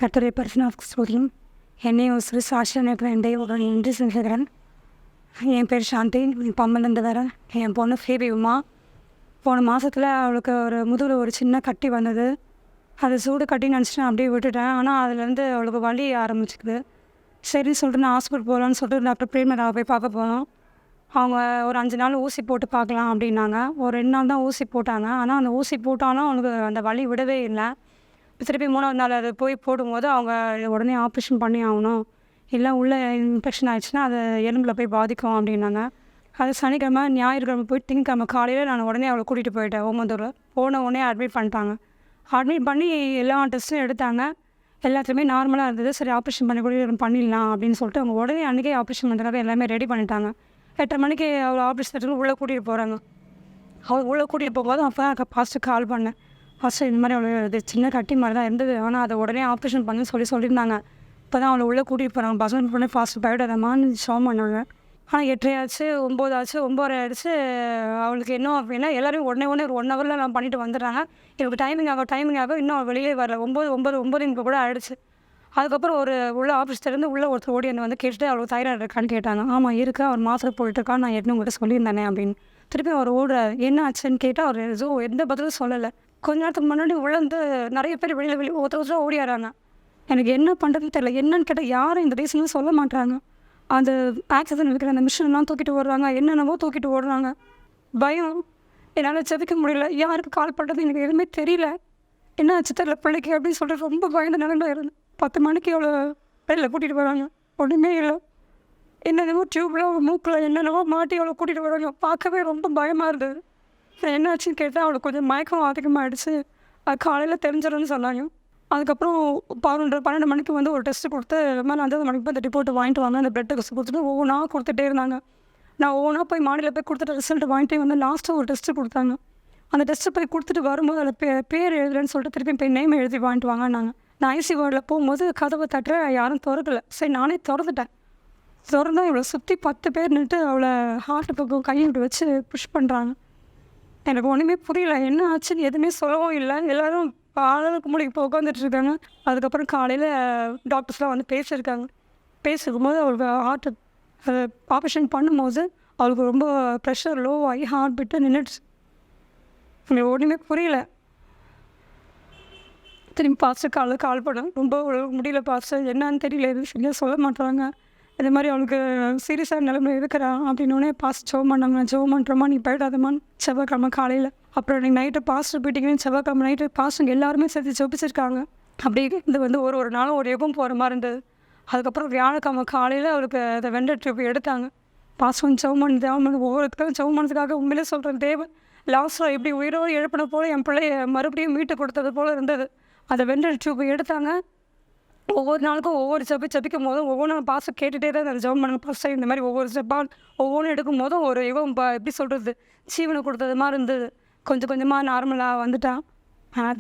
கர்த்தருடைய பரிசுத்த ஸ்தோத்திரம். என்னையும் ஒரு சிறு சாட்சியான ஃப்ரெண்டை ஒரு நன்றி செலுத்துகிறேன். என் பேர் சாந்தி. பம்பலேருந்து வரேன். என் பொண்ணு ஃபேபி உமா. போன மாதத்தில் அவளுக்கு ஒரு முதுகில் ஒரு சின்ன கட்டி வந்தது. அது சூடு கட்டின்னு நினச்சிட்டு நான் அப்படியே விட்டுட்டேன். ஆனால் அதுலேருந்து அவளுக்கு வலி ஆரம்பிச்சிக்குது. சரின்னு சொல்லிட்டு நான் ஹாஸ்பிட்டல் போகலான்னு சொல்லிட்டு டாக்டர் பிரேமராவை போய் பார்க்க போனோம். அவங்க ஒரு 5 நாள் ஊசி போட்டு பார்க்கலாம் அப்படின்னாங்க. ஒரு 2 நாள் தான் ஊசி போட்டாங்க. ஆனால் அந்த ஊசி போட்டாலும் அவனுக்கு அந்த வலி விடவே இல்லை. திருப்பி 3வது நாள் அது போய் போடும்போது அவங்க உடனே ஆப்ரேஷன் பண்ணி ஆகணும், இல்லை உள்ளே இன்ஃபெக்ஷன் ஆகிடுச்சுன்னா அது எலும்பில் போய் பாதிக்கும் அப்படின்னாங்க. அது சனிக்கிழமை ஞாயிற்றுக்கிழமை போய் திங்கக்கிழமை காலையில் நான் உடனே அவளை கூட்டிகிட்டு போயிட்டேன் ஓமந்தூரில். போன உடனே அட்மிட் பண்ணிட்டாங்க. அட்மிட் பண்ணி எல்லா டெஸ்ட்டும் எடுத்தாங்க. எல்லாத்துலேயுமே நார்மலாக இருந்தது. சரி ஆப்ரேஷன் பண்ணி கூட பண்ணிடலாம் அப்படின்னு சொல்லிட்டு அவங்க உடனே அன்றைக்கே ஆப்ரேஷன் பண்ணுறதுக்காக எல்லாமே ரெடி பண்ணிட்டாங்க. 8:30 மணிக்கு அவள் ஆப்ரேஷன் தேட்டருக்கு உள்ளே கூட்டிகிட்டு போகிறாங்க. அவள் உள்ளே கூட்டிகிட்டு போகும்போது அப்போ தான் ஃபஸ்ட்டு கால் பண்ணேன். ஃபஸ்ட்டு இந்த மாதிரி அவளை இது சின்ன கட்டி மாதிரி தான் இருந்தது, ஆனால் அதை உடனே ஆப்ரேஷன் பண்ணி சொல்லியிருந்தாங்க. இப்போ தான் அவளை உள்ளே கூட்டிகிட்டு போகிறாங்க. பசங்க பண்ணி ஃபாஸ்ட்டு பயப்படாதம்மான்னு ஷோ பண்ணாங்க. ஆனால் 8:30 ஆச்சு, 9 ஆச்சு, 9:30 ஆகிடுச்சு. அவளுக்கு என்ன அப்படின்னா எல்லோரும் உடனே ஒரு 1 ஹவரில் நான் பண்ணிட்டு வந்துடுறாங்க. எனக்கு டைமிங் ஆகும் இன்னும் அவள் வெளியே வரல. 9 கூட ஆகிடுச்சு. அதுக்கப்புறம் ஒரு உள்ள ஆஃபீஸ்லேருந்து உள்ளே ஒருத்தர் ஓடி வந்து கேட்டுட்டு அவளுக்கு தைராய்டு இருக்கான்னு கேட்டாங்க. ஆமாம் இருக்குது, அவர் மாத்திரை போயிட்டுருக்கான்னு நான் உங்கள்கிட்ட சொல்லியிருந்தேனே அப்படின்னு. திருப்பி அவர் ஓடுறாரு. என்ன ஆச்சுன்னு கேட்டால் அவர் எந்த பதிலும் சொல்லலை. கொஞ்ச நேரத்துக்கு முன்னாடி உள்ளேருந்து நிறைய பேர் வெளியில் ஒருத்தர் ஓடியாராங்க. எனக்கு என்ன பண்ணுறதுன்னு தெரியல. என்னன்னு கேட்டால் யாரும் இந்த ரீசனும் சொல்ல மாட்டாங்க. அந்த ஆக்சிடென்ட் இருக்கிற அந்த மிஷின்லாம் தூக்கிட்டு ஓடுறாங்க, என்னென்னவோ தூக்கிட்டு ஓடுறாங்க. பயம், என்னால் ஜெபிக்க முடியல. யாருக்கு கால் பண்ணுறது எனக்கு எதுவுமே தெரியல. என்ன ஆச்சு தெரியல பிள்ளைக்கு அப்படின்னு சொல்லிட்டு ரொம்ப பயந்த நிலைமையில் இருந்தேன். 10 மணிக்கு அவளை வெளியில் கூட்டிகிட்டு வராங்க. ஒன்றுமே இல்லை, என்னென்னவோ டியூப்பில் மூக்கில் என்னென்னவோ மாட்டி அவளை கூட்டிகிட்டு வராங்க. பார்க்கவே ரொம்ப பயமாக இருந்தது. என்ன ஆச்சுன்னு கேட்டால் அவளுக்கு கொஞ்சம் மயக்கம் அதிகமாகிடுச்சு, அது காலையில் தெரிஞ்சிடும்னு சொன்னாங்க. அதுக்கப்புறம் 12 மணிக்கு ஒரு டெஸ்ட்டு கொடுத்து மாதிரி 5வது மணிக்கு போய் அந்த ரிப்போர்ட்டு வாங்கிட்டு வாங்க, அந்த பிளட் டெஸ்ட் கொடுத்துட்டு ஒவ்வொன்றா கொடுத்துட்டே இருந்தாங்க. நான் ஒவ்வொன்றா போய் மாடியில் போய் கொடுத்துட்டு ரிசல்ட் வாங்கிட்டே லாஸ்ட்டு ஒரு டெஸ்ட்டு கொடுத்தாங்க. அந்த டெஸ்ட்டு போய் கொடுத்துட்டு வரும்போது அதில் பேர் எழுதுறேன்னு சொல்லிட்டு திருப்பி போய் நேம் எழுதி வாங்கிட்டு வாங்கினாங்க. நான் ஐசி வார்டில் போகும்போது கதவை தட்டுறேன், யாரும் திறக்கலை. சரி நானே திறந்துட்டேன். திறந்தா இவளை சுற்றி 10 பேர் நின்றுட்டு அவளை ஹார்ட் பக்கம் கையை விட்டு வச்சு புஷ் பண்ணுறாங்க. எனக்கு ஒன்றுமே புரியல, என்ன ஆச்சுன்னு எதுவுமே சொல்லவும் இல்லை. எல்லோரும் ஆளுக்கு மூலிகை போய் உட்காந்துட்ருக்காங்க. அதுக்கப்புறம் காலையில் டாக்டர்ஸ்லாம் பேசியிருக்காங்க. பேசிருக்கும்போது அவளுக்கு ஹார்ட் ஆப்ரேஷன் பண்ணும்போது அவளுக்கு ரொம்ப ப்ரெஷர் லோ ஆகி ஹார்ட் பீட்டு நின்றுடுச்சு. எனக்கு ஒன்றுமே புரியல. திரும்பி பாஸ்டர் கால் பண்ணேன். ரொம்ப முடியல பாஸ்டர், என்னன்னு தெரியல, எதுவும் சரியாக சொல்ல மாட்டாங்க, இது மாதிரி அவளுக்கு சீரியஸாக நிலைமை இருக்கிறா அப்படின்னோடனே பாஸ்டர் ஜெபம் பண்ணாங்க. ஜெபம் பண்ணுறோமா, நீ போயிடாதம்மான்னு செவ்வாய்க்கிழமை காலையில். அப்புறம் நீங்கள் நைட்டு பாஸ்டர் போயிட்டீங்கன்னு செவ்வாய்க்கிழமை நைட்டு பாஸ்டருங்க எல்லாருமே சேர்த்து ஜெபிச்சிருக்காங்க. அப்படியே இது ஒரு நாளும் ஒரு யுகம் போகிற மாதிரி இருந்தது. அதுக்கப்புறம் வியாழக்கிழமை காலையில் அவளுக்கு அந்த வெண்டர் டியூப் எடுத்தாங்க. பாஸ்டர் ஜெபம் பண்ணி ஒவ்வொருத்தரும் ஜெபம் பண்ணதுக்காக உண்மையிலே சொல்கிறேன், தேவன் லாஸ்ட்டில் எப்படி உயிரோடு எழுப்பின போல் என் பிள்ளைய மறுபடியும் மீட்டு கொடுத்தது போல் இருந்தது. அந்த வெண்டர் டியூப் எடுத்தாங்க. ஒவ்வொரு நாளுக்கும் ஒவ்வொரு ஜெபிக்கும் போதும் ஒவ்வொன்றும் பாஸ்டர் கேட்டுகிட்டே தான் அந்த ஜெபம் பண்ணுங்க பாஸ்டர், இந்த மாதிரி ஒவ்வொரு ஸ்டெப்பாக ஒவ்வொன்றும் எடுக்கும் போதும் ஒரு எப்படி சொல்கிறது, ஜீவனை கொடுத்தது மாதிரி இருந்தது. கொஞ்சம் கொஞ்சமாக நார்மலாக வந்துட்டான்.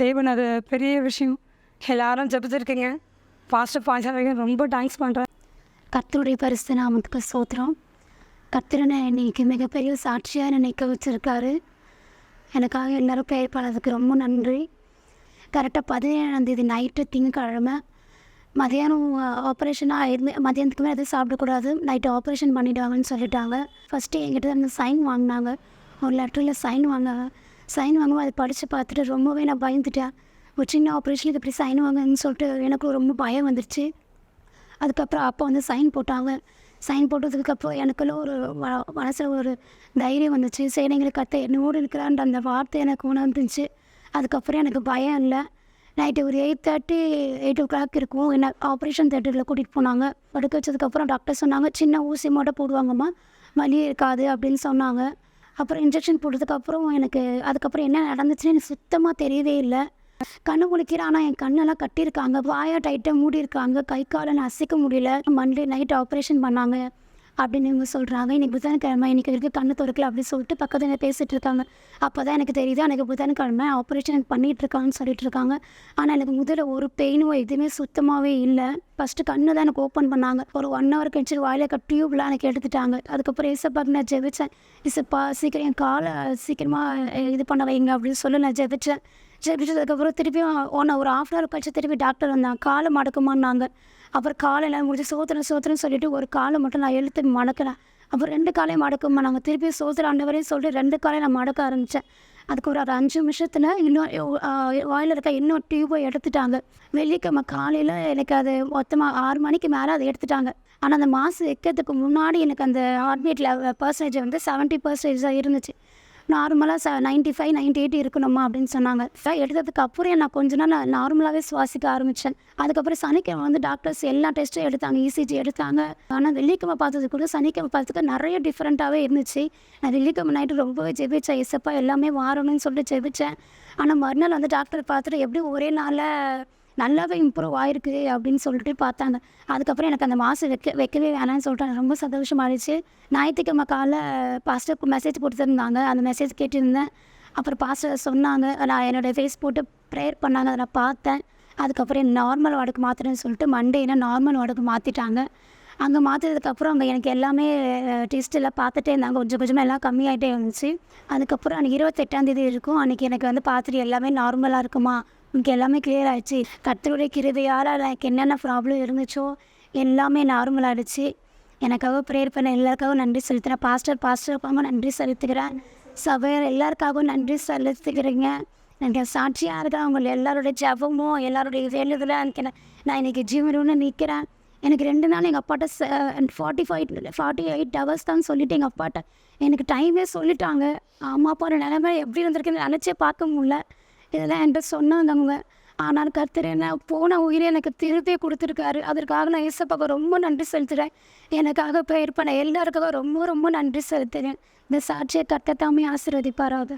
தேவன் அது பெரிய விஷயம். எல்லாரும் ஜெபிச்சிருக்கீங்க. பாஸ்டர் பாஞ்சாலைக்கு ரொம்ப தேங்க்ஸ் பண்ணுறேன். கர்த்தருடைய பரிசுத்த நாமத்துக்கு ஸ்தோத்திரம். கர்த்தரனை இன்னைக்கு மிகப்பெரிய சாட்சியாக நிற்க வச்சுருக்காரு. எனக்காக எல்லோரும் ப்ரேயர் பண்ணதுக்கு ரொம்ப நன்றி. கரெக்டாக 17ஆம் தேதி நைட்டு திங்கக்கிழமை மதியானம் ஆப்ரேஷனாக இருந்து மதியானத்துக்கு மேலே எதுவும் சாப்பிடக்கூடாது, நைட்டு ஆப்ரேஷன் பண்ணிவிடுவாங்கன்னு சொல்லிட்டாங்க. ஃபஸ்ட்டு என்கிட்ட அந்த சைன் வாங்கினாங்க, ஒரு லெட்டரில் சைன் வாங்குவோம். அதை படித்து பார்த்துட்டு ரொம்பவே நான் பயந்துட்டேன். ஒரு சின்ன ஆப்ரேஷனுக்கு இப்படி சைன் வாங்கன்னு சொல்லிட்டு எனக்கு ரொம்ப பயம் வந்துடுச்சு. அதுக்கப்புறம் அப்போ சைன் போட்டாங்க. சைன் போட்டதுக்கப்புறம் எனக்குள்ள ஒரு மனசில் ஒரு தைரியம் வந்துச்சு. சரி எங்களுக்கு கற்று என்னோடு இருக்கிறான்ற அந்த வார்த்தை எனக்கு உணர்ந்துச்சு. அதுக்கப்புறம் எனக்கு பயம் இல்லை. நைட்டு ஒரு 8 o'clock இருக்கும். என்ன ஆப்ரேஷன் தேட்டரில் கூட்டிகிட்டு போனாங்க. படுக்க வச்சதுக்கப்புறம் டாக்டர் சொன்னாங்க, சின்ன ஊசி மட்டும் போடுவாங்கம்மா, வலி இருக்காது அப்படின்னு சொன்னாங்க. அப்புறம் இன்ஜெக்ஷன் போட்டதுக்கப்புறம் எனக்கு அதுக்கப்புறம் என்ன நடந்துச்சுன்னு எனக்கு சுத்தமாக தெரியவே இல்லை. கண்ணு முழிக்கிறேன், ஆனால் என் கண்ணெல்லாம் கட்டியிருக்காங்க, வாயை டைட்டாக மூடியிருக்காங்க, கை காலை நான் அசைக்க முடியல. மண்டே நைட் ஆப்ரேஷன் பண்ணாங்க அப்படின்னு இவங்க சொல்கிறாங்க. இன்றைக்கி புதன்கிழமை, இன்றைக்கி வரைக்கும் கண்ணு திறக்கல அப்படின்னு சொல்லிட்டு பக்கத்தில் பேசிகிட்டு இருக்காங்க. அப்போ தான் எனக்கு தெரியுது எனக்கு புதன்கிழமை ஆப்ரேஷன் எனக்கு பண்ணிகிட்ருக்காங்கன்னு சொல்லிட்டு இருக்காங்க. ஆனால் எனக்கு முதல்ல ஒரு பெயினும் எதுவுமே சுத்தமாகவே இல்லை. ஃபஸ்ட்டு கண்ணு தான் எனக்கு ஓப்பன் பண்ணாங்க. ஒரு 1 hour கழிச்சு வாயில டியூப்லாம் எனக்கு எடுத்துட்டாங்க. அதுக்கப்புறம் ஏசப்பாக்கு நான் ஜெபிச்சேன், ஏசப்பா சீக்கிரம் என் காலை சீக்கிரமாக இது பண்ண வைங்க அப்படின்னு சொல்லி நான் ஜெபிச்சேன். ஜெபிச்சதுக்கப்புறம் திருப்பியும் ஒரு ½ hour கழிச்சு திருப்பி டாக்டர் வந்தாங்க. காலை மடக்குமான்னாங்க. அப்புறம் காலையில் முடிஞ்சு சோத்திரம்னு சொல்லிட்டு ஒரு காலை மட்டும் நான் எழுத்து மடக்கினேன். அப்புறம் 2 காலையும் மடக்குமா நாங்கள் திருப்பி சோத்திர ஆண்டவரையும் சொல்லிட்டு 2 காலையும் நான் மடக்க ஆரம்பித்தேன். அதுக்கு ஒரு 5 நிமிஷத்தில் இன்னும் வாயில் இருக்க இன்னும் டியூபை எடுத்துட்டாங்க. வெள்ளிக்கிழமை காலையில் எனக்கு அது மொத்தமாக 6 மணிக்கு மேலே அதை எடுத்துட்டாங்க. ஆனால் அந்த மாதம் வைக்கிறதுக்கு முன்னாடி எனக்கு அந்த ஹார்ட்பீட்டில் பர்சன்டேஜ் வந்து 70% தான் இருந்துச்சு. நார்மலாக 95 98 இருக்கணுமா அப்படின்னு சொன்னாங்க. எடுத்ததுக்கு அப்புறம் நான் கொஞ்ச நாள் நார்மலாகவே சுவாசிக்க ஆரம்பித்தேன். அதுக்கப்புறம் சனிக்கிழமை வந்து டாக்டர்ஸ் எல்லா டெஸ்ட்டும் எடுத்தாங்க, இசிஜி எடுத்தாங்க. ஆனால் வெள்ளிக்கிழமை பார்த்தது கூட சனிக்கிழமை பார்த்ததுக்கு நிறைய டிஃப்ரெண்ட்டாகவே இருந்துச்சு. நான் வெள்ளிக்கிழமை நைட்டு ரொம்பவே ஜெபிச்சேன், ஏசப்பா எல்லாமே மாறணும்னு சொல்லிட்டு ஜெபிச்சேன். ஆனால் மறுநாள் வந்து டாக்டர் பார்த்துட்டு எப்படி ஒரே நாளில் நல்லாவே இம்ப்ரூவ் ஆகிருக்கு அப்படின்னு சொல்லிட்டு பார்த்தாங்க. அதுக்கப்புறம் எனக்கு அந்த மாதம் வைக்கவே வேணாம்னு சொல்லிட்டு ரொம்ப சந்தோஷமாகிடுச்சு. ஞாயிற்றுக்கிழமை காலைல பாஸ்டருக்கு மெசேஜ் கொடுத்துருந்தாங்க. அந்த மெசேஜ் கேட்டிருந்தேன். அப்புறம் பாஸ்டர் சொன்னாங்க, நான் என்னோடய ஃபேஸ் போட்டு ப்ரேயர் பண்ணாங்க, அதை நான் பார்த்தேன். அதுக்கப்புறம் நார்மல் வார்டுக்கு மாற்றுறேன்னு சொல்லிட்டு மண்டேனா நார்மல் வார்டுக்கு மாற்றிட்டாங்க. அங்கே மாற்றினதுக்கப்புறம் அங்கே எனக்கு எல்லாமே டெஸ்ட் எல்லாம் பார்த்துட்டே இருந்தாங்க. கொஞ்சம் கொஞ்சமாக எல்லாம் கம்மியாகிட்டே இருந்துச்சு. அதுக்கப்புறம் அன்றைக்கி 28ஆம் தேதி இருக்கும். அன்றைக்கி எனக்கு வந்து பார்த்துட்டு எல்லாமே நார்மலாக இருக்குமா, எனக்கு எல்லாமே கிளியர் ஆகிடுச்சு. கர்த்தருடைய கிருபையால் எனக்கு என்னென்ன ப்ராப்ளம் இருந்துச்சோ எல்லாமே நார்மல் ஆகிடுச்சு. எனக்காக ப்ரேயர் பண்ண எல்லாருக்காகவும் நன்றி செலுத்துகிறேன். பாஸ்டருக்காகவும் நன்றி செலுத்துகிறேன். சபையார் எல்லாருக்காகவும் நன்றி செலுத்துகிறேங்க. எனக்கு சாட்சியாக இருக்க அவங்க எல்லாருடைய ஜபமும் எல்லாருடைய வேலையில் எனக்கு நான் இன்றைக்கி ஜீவனோன்னு நிற்கிறேன். எனக்கு 2 நாள் எங்கள் அப்பாட்ட 48 ஹவர்ஸ் தான் சொல்லிவிட்டு எங்கள் அப்பாட்ட எனக்கு டைமே சொல்லிட்டாங்க. அம்மா அப்பா ஒரு நிலைமை எப்படி இருந்திருக்குன்னு நினச்சே பார்க்க முடியல. இதெல்லாம் என்கிட்ட சொன்னாங்க அவங்க. ஆனால் கர்த்தர் என்ன போன உயிரை எனக்கு திருப்பி கொடுத்துருக்காரு. அதற்காக நான் ஏசப்பாவுக்கு ரொம்ப நன்றி செலுத்துகிறேன். எனக்காக ப்ரேயர் பண்ண எல்லாருக்காக ரொம்ப ரொம்ப நன்றி செலுத்துகிறேன். இந்த சாட்சியை கர்த்தர் தாமே ஆசீர்வதிப்பாராக.